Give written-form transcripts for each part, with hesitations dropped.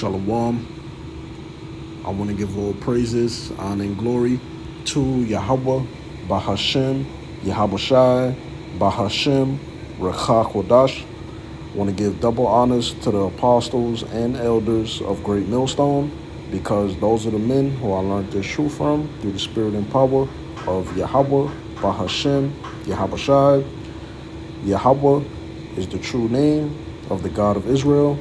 Shalom. I want to give all praises, honor, and glory to Yahweh, Bahashem, Yahabushai, Bahashem, Rechakodash. I want to give double honors to the apostles and elders of Great Millstone, because those are the men who I learned this truth from through the spirit and power of Yahweh, Bahashem, Yahabushai. Yahweh is the true name of the God of Israel.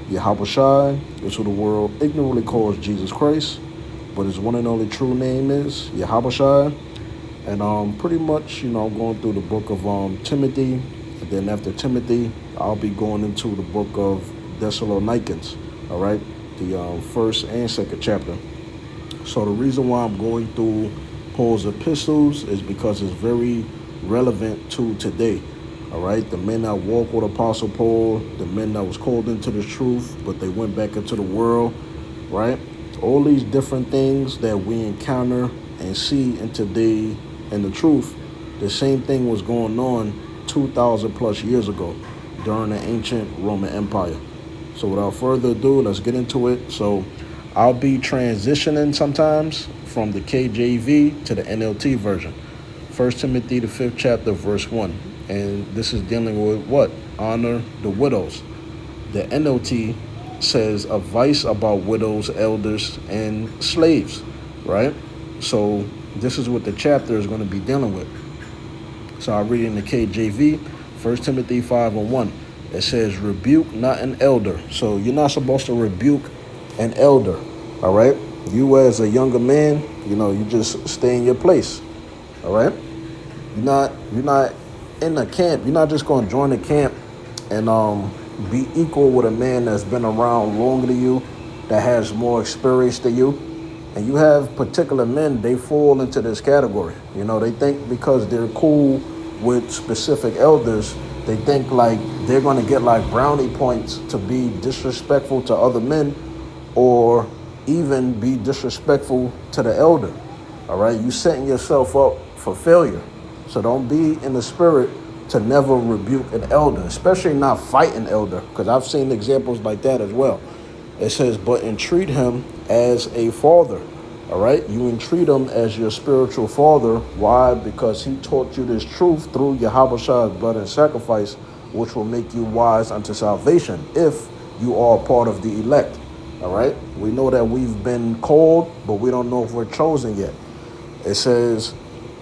Yahabushai is who the world ignorantly calls Jesus Christ, but his one and only true name is Yahabushai. And pretty much, I'm going through the book of Timothy, and then after Timothy, I'll be going into the book of Thessalonians, all right, the first and second chapter. So the reason why I'm going through Paul's epistles is because it's very relevant to today. All right, the men that walk with Apostle Paul, the men that was called into the truth, but they went back into the world, right? All these different things that we encounter and see in today in the truth, the same thing was going on 2,000 plus years ago during the ancient Roman Empire. So without further ado, let's get into it. So I'll be transitioning sometimes from the KJV to the NLT version. 1 Timothy, the 5th chapter, verse 1. And this is dealing with what? Honor the widows. The NLT says advice about widows, elders, and slaves, right? So this is what the chapter is going to be dealing with. So I read in the KJV, 1 Timothy 5:1. It says, rebuke not an elder. So you're not supposed to rebuke an elder, all right? You as a younger man, you just stay in your place, all right? You're not in the camp. You're not just going to join the camp and be equal with a man that's been around longer than you, that has more experience than you. And you have particular men, they fall into this category. They think because they're cool with specific elders, they think like they're going to get like brownie points to be disrespectful to other men, or even be disrespectful to the elder. All right, you setting yourself up for failure. So don't be in the spirit to never rebuke an elder, especially not fight an elder, because I've seen examples like that as well. It says, but entreat him as a father. All right, you entreat him as your spiritual father. Why? Because he taught you this truth through Yahabushai's blood and sacrifice, which will make you wise unto salvation if you are part of the elect. All right, we know that we've been called, but we don't know if we're chosen yet. It says,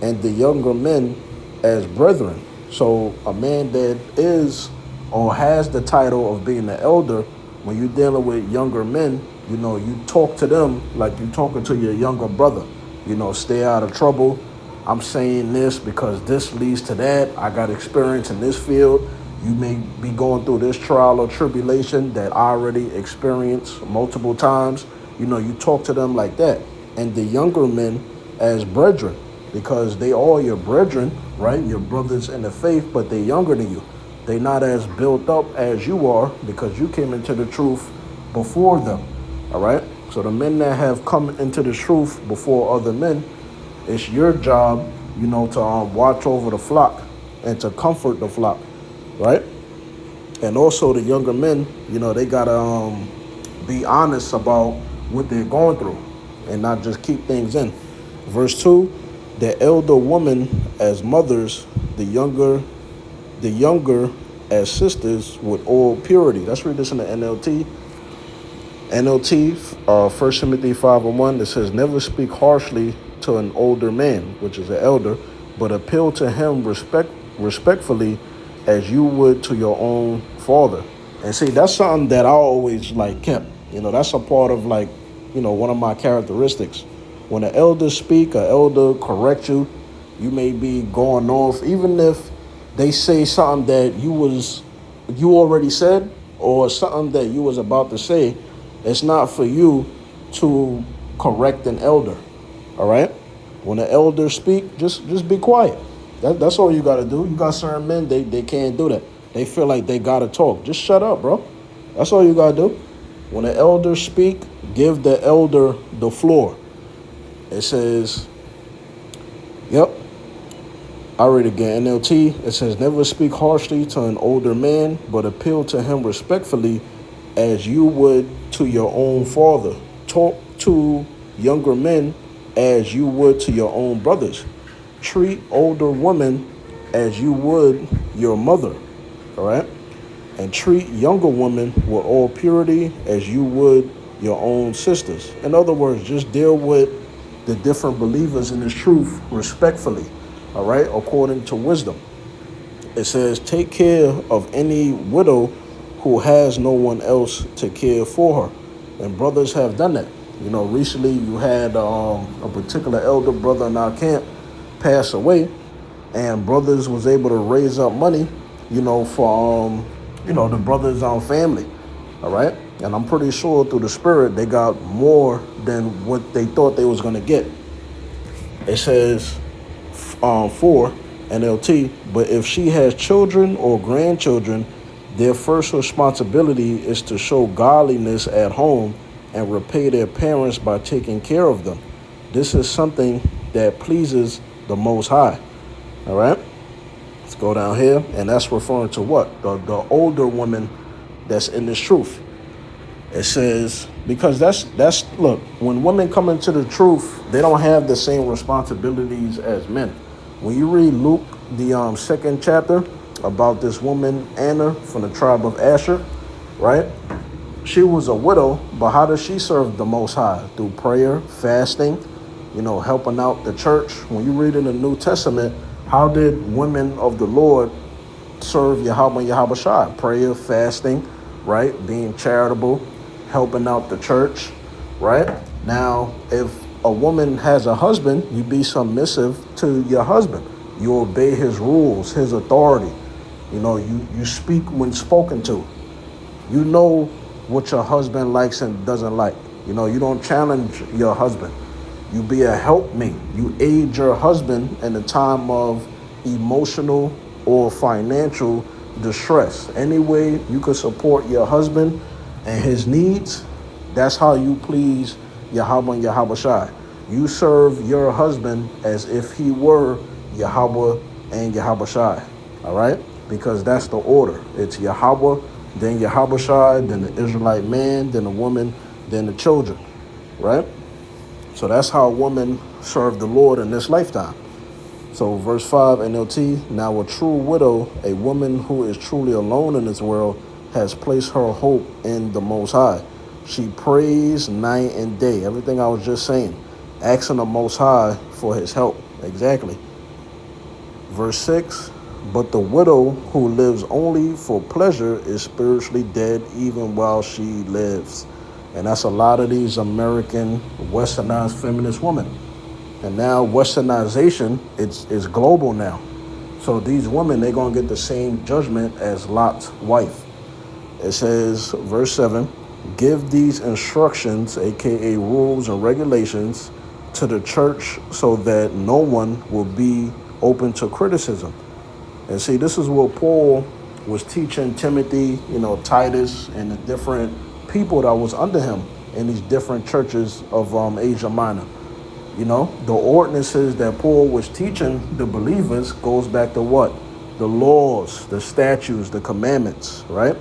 and the younger men as brethren. So a man that is or has the title of being the elder, when you're dealing with younger men, you talk to them like you're talking to your younger brother. Stay out of trouble. I'm saying this because this leads to that. I got experience in this field. You may be going through this trial or tribulation that I already experienced multiple times. You talk to them like that. And the younger men as brethren, because they are your brethren, right? Your brothers in the faith, but they're younger than you. They're not as built up as you are because you came into the truth before them, all right? So the men that have come into the truth before other men, it's your job, to watch over the flock and to comfort the flock, right? And also the younger men, they got to be honest about what they're going through and not just keep things in. Verse 2, the elder woman as mothers, the younger as sisters with all purity. Let's read this in the NLT. NLT, 1 Timothy 5:1, it says, never speak harshly to an older man, which is an elder, but appeal to him respectfully as you would to your own father. And see, that's something that I always kept. That's a part of one of my characteristics. When an elder speak, an elder correct you, you may be going off, even if they say something that you already said, or something that you was about to say. It's not for you to correct an elder, all right? When an elder speak, just be quiet. That's all you got to do. You got certain men, they can't do that. They feel like they got to talk. Just shut up, bro. That's all you got to do. When an elder speak, give the elder the floor. It says, yep, I'll read again, NLT. It says, never speak harshly to an older man, but appeal to him respectfully as you would to your own father. Talk to younger men as you would to your own brothers. Treat older women as you would your mother. All right? And treat younger women with all purity as you would your own sisters. In other words, just deal with the different believers in this truth respectfully, all right, according to wisdom. It says, take care of any widow who has no one else to care for her. And brothers have done that. You know, recently you had a particular elder brother in our camp pass away, and brothers was able to raise up money, you know, for the brothers' family, all right? And I'm pretty sure through the spirit they got more than what they thought they was gonna get. It says 4 NLT, but if she has children or grandchildren, their first responsibility is to show godliness at home and repay their parents by taking care of them. This is something that pleases the Most High, all right? Let's go down here, and that's referring to what? The older woman that's in this truth. It says, because that's look, when women come into the truth, they don't have the same responsibilities as men. When you read Luke, the 2nd chapter, about this woman, Anna, from the tribe of ASSHUR, right? She was a widow, but how does she serve the Most High? Through prayer, fasting, you know, helping out the church. When you read in the New Testament, how did women of the Lord serve Yahweh and Yahweh Shai? Prayer, fasting, right? Being charitable, helping out the church, right? Now, if a woman has a husband, you be submissive to your husband. You obey his rules, his authority. You know, you speak when spoken to. You know what your husband likes and doesn't like. You know, you don't challenge your husband. You be a helpmate. You aid your husband in a time of emotional or financial distress. Any way you could support your husband and his needs, that's how you please Yahweh and Yahweh Shai. You serve your husband as if he were Yahweh and Yahweh Shai, all right? Because that's the order. It's Yahweh, then Yahweh Shai, then the Israelite man, then the woman, then the children, right? So that's how a woman served the Lord in this lifetime. So verse 5 NLT, now a true widow, a woman who is truly alone in this world, has placed her hope in the Most High. She prays night and day. Everything I was just saying. Asking the Most High for his help. Exactly. Verse 6, but the widow who lives only for pleasure is spiritually dead even while she lives. And that's a lot of these American westernized feminist women. And now westernization is global now. So these women, they're going to get the same judgment as Lot's wife. It says, verse 7, give these instructions, aka rules and regulations, to the church so that no one will be open to criticism. And see, this is what Paul was teaching Timothy, you know, Titus, and the different people that was under him in these different churches of Asia Minor. You know, the ordinances that Paul was teaching the believers goes back to what? The laws, the statutes, the commandments, right?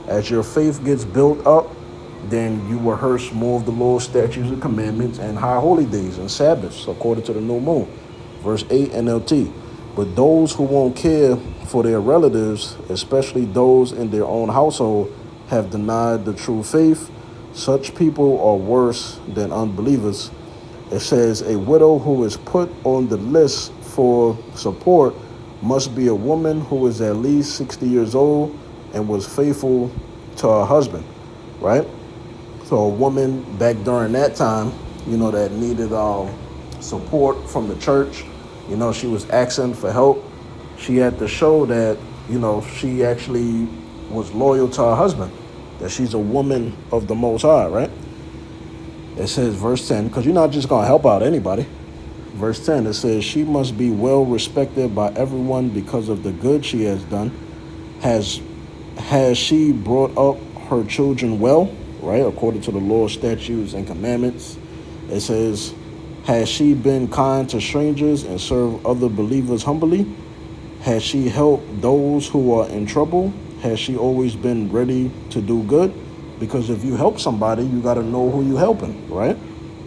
As your faith gets built up, then you rehearse more of the laws, statutes, and commandments, and high holy days and Sabbaths, according to the new moon. Verse 8 NLT. But those who won't care for their relatives, especially those in their own household, have denied the true faith. Such people are worse than unbelievers. It says a widow who is put on the list for support must be a woman who is at least 60 years old and was faithful to her husband, right? So a woman back during that time, you know, that needed support from the church, you know, she was asking for help. She had to show that, you know, she actually was loyal to her husband, that she's a woman of the Most High, right? It says, verse 10, because you're not just going to help out anybody. Verse 10, it says, she must be well respected by everyone because of the good she has done. Has she brought up her children well, right, according to the law, statutes, and commandments? It says, has she been kind to strangers and served other believers humbly? Has she helped those who are in trouble? Has she always been ready to do good? Because if you help somebody, you got to know who you helping, right?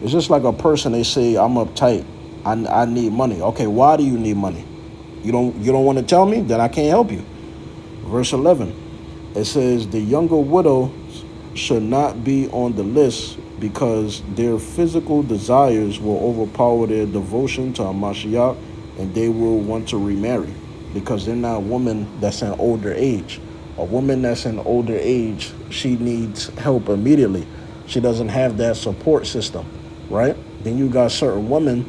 It's just like a person, they say, I'm uptight, I need money. Okay, why do you need money? You don't want to tell me? Then I can't help you. Verse 11, it says, the younger widows should not be on the list because their physical desires will overpower their devotion to Hamashiach, and they will want to remarry because they're not a woman that's in older age. A woman that's in older age, she needs help immediately. She doesn't have that support system, right? Then you got certain women,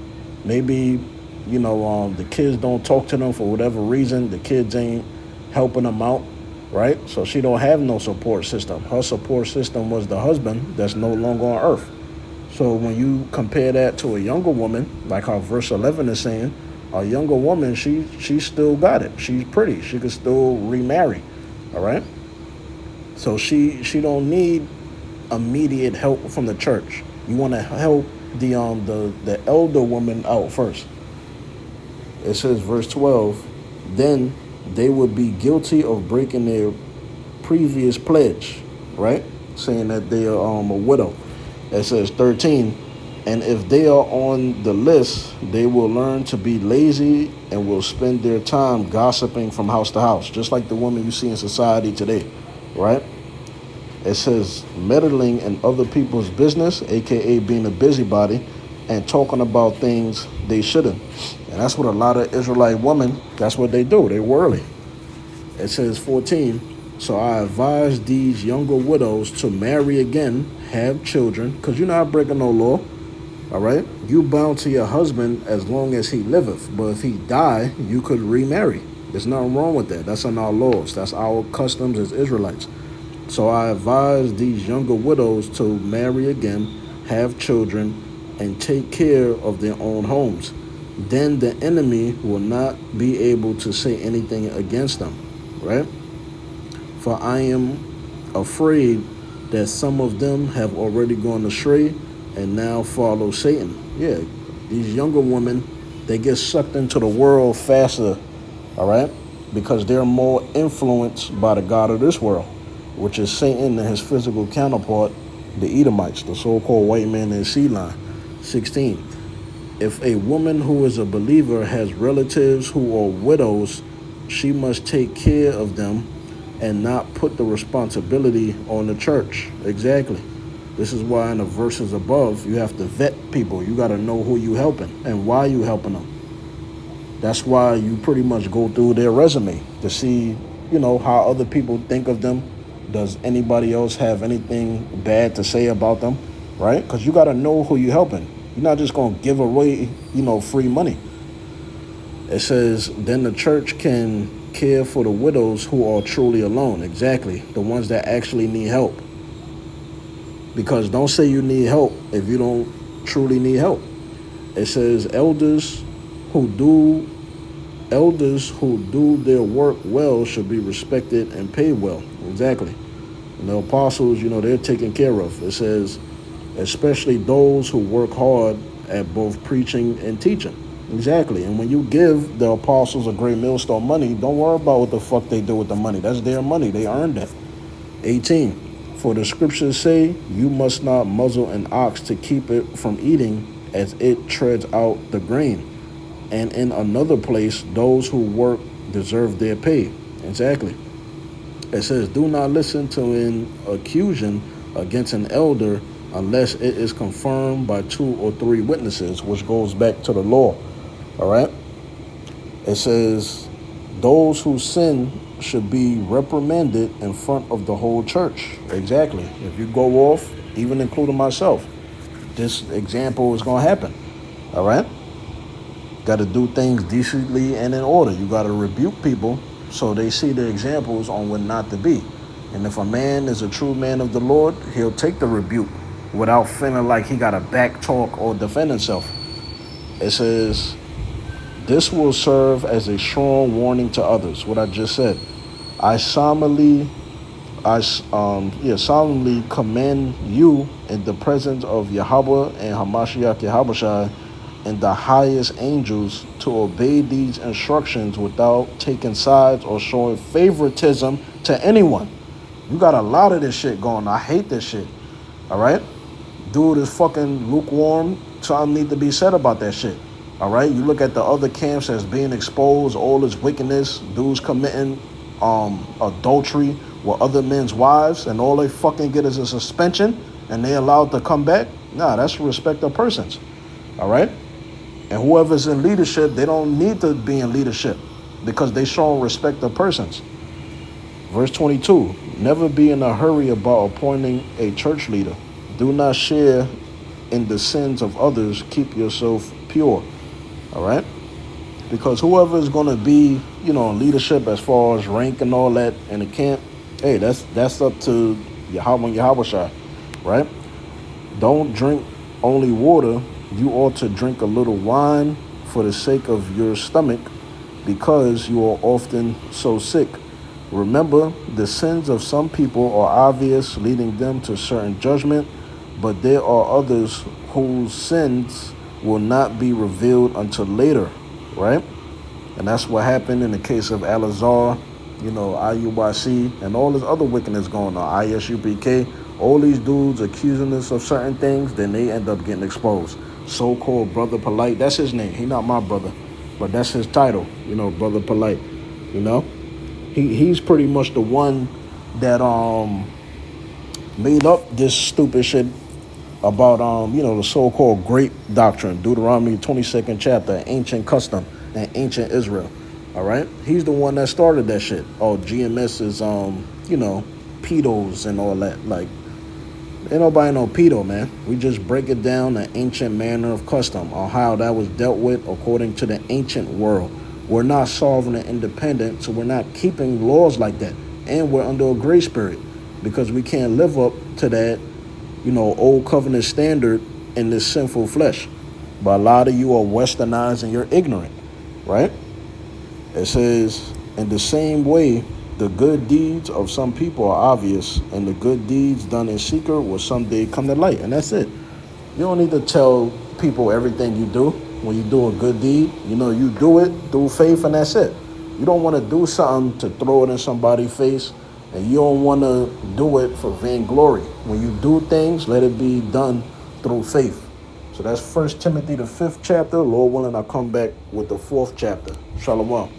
maybe, the kids don't talk to them for whatever reason. The kids ain't helping them out, right? So she don't have no support system. Her support system was the husband that's no longer on earth. So when you compare that to a younger woman, like how verse 11 is saying, a younger woman, she still got it. She's pretty. She could still remarry. All right, so she don't need immediate help from the church. You want to help the elder woman out first. It says, verse 12, then they would be guilty of breaking their previous pledge, right? Saying that they are a widow. It says 13, and if they are on the list, they will learn to be lazy and will spend their time gossiping from house to house, just like the women you see in society today, right? It says meddling in other people's business, aka being a busybody, and talking about things they shouldn't. And that's what a lot of Israelite women, that's what they do. They worldly. It says 14, so I advise these younger widows to marry again, have children, because you're not breaking no law. All right, you bound to your husband as long as he liveth, but if he die, you could remarry. There's nothing wrong with that. That's in our laws. That's our customs as Israelites. So I advise these younger widows to marry again, have children, and take care of their own homes. Then the enemy will not be able to say anything against them, right? For I am afraid that some of them have already gone astray and now follow Satan. Yeah, these younger women, they get sucked into the world faster, all right? Because they're more influenced by the God of this world, which is Satan and his physical counterpart, the Edomites, the so-called white man in sea line. 16, if a woman who is a believer has relatives who are widows, she must take care of them and not put the responsibility on the church. Exactly. This is why in the verses above, you have to vet people. You got to know who you helping and why you helping them. That's why you pretty much go through their resume to see, how other people think of them. Does anybody else have anything bad to say about them, right? Because you got to know who you helping. You're not just going to give away, free money. It says, then the church can care for the widows who are truly alone. Exactly. The ones that actually need help. Because don't say you need help if you don't truly need help. It says elders who do their work well should be respected and paid well. Exactly. And the apostles, they're taken care of. It says, especially those who work hard at both preaching and teaching. Exactly. And when you give the apostles a great millstone money, don't worry about what the fuck they do with the money. That's their money. They earned it. 18. For the scriptures say, you must not muzzle an ox to keep it from eating as it treads out the grain. And in another place, those who work deserve their pay. Exactly. It says, do not listen to an accusation against an elder unless it is confirmed by 2 or 3 witnesses, which goes back to the law. All right. It says, those who sin should be reprimanded in front of the whole church. Exactly. If you go off, even including myself, this example is going to happen. All right. Got to do things decently and in order. You got to rebuke people so they see the examples on when not to be. And if a man is a true man of the Lord, he'll take the rebuke without feeling like he got to back talk or defend himself. It says, this will serve as a strong warning to others. What I just said. I solemnly commend you in the presence of Yahweh and Hamashiach Yahushua and the highest angels to obey these instructions without taking sides or showing favoritism to anyone. You got a lot of this shit going on. I hate this shit. All right? Dude is fucking lukewarm. Something need to be said about that shit. All right? You look at the other camps as being exposed, all this wickedness, dudes committing adultery with other men's wives, and all they fucking get is a suspension, and they allowed to come back. Nah, that's respect of persons. All right? And whoever's in leadership, they don't need to be in leadership because they show respect of persons. Verse 22, never be in a hurry about appointing a church leader. Do not share in the sins of others. Keep yourself pure. All right? Because whoever is going to be, in leadership as far as rank and all that in the camp, hey, that's up to Yahweh and Yahushua, right? Don't drink only water. You ought to drink a little wine for the sake of your stomach, because you are often so sick. Remember, the sins of some people are obvious, leading them to certain judgment, but there are others whose sins will not be revealed until later, right? And that's what happened in the case of Al-Azhar, IUYC, and all this other wickedness going on, ISUPK. All these dudes accusing us of certain things, then they end up getting exposed. So-called Brother Polite, that's his name. He not my brother, but that's his title, Brother Polite, He's pretty much the one that made up this stupid shit about the so-called great doctrine, Deuteronomy 22nd chapter, ancient custom and ancient Israel. All right, he's the one that started that shit. Oh, GMS is pedos and all that. Like, ain't nobody no pedo, man. We just break it down the ancient manner of custom on how that was dealt with according to the ancient world. We're not sovereign and independent, so we're not keeping laws like that. And we're under a grace period because we can't live up to that, old covenant standard in this sinful flesh. But a lot of you are westernized and you're ignorant, right? It says, in the same way, the good deeds of some people are obvious, and the good deeds done in secret will someday come to light. And that's it. You don't need to tell people everything you do. When you do a good deed, you do it through faith, and that's it. You don't want to do something to throw it in somebody's face, and you don't want to do it for vainglory. When you do things, let it be done through faith. So that's 1 Timothy, the 5th chapter. Lord willing, I'll come back with the 4th chapter. Shalom.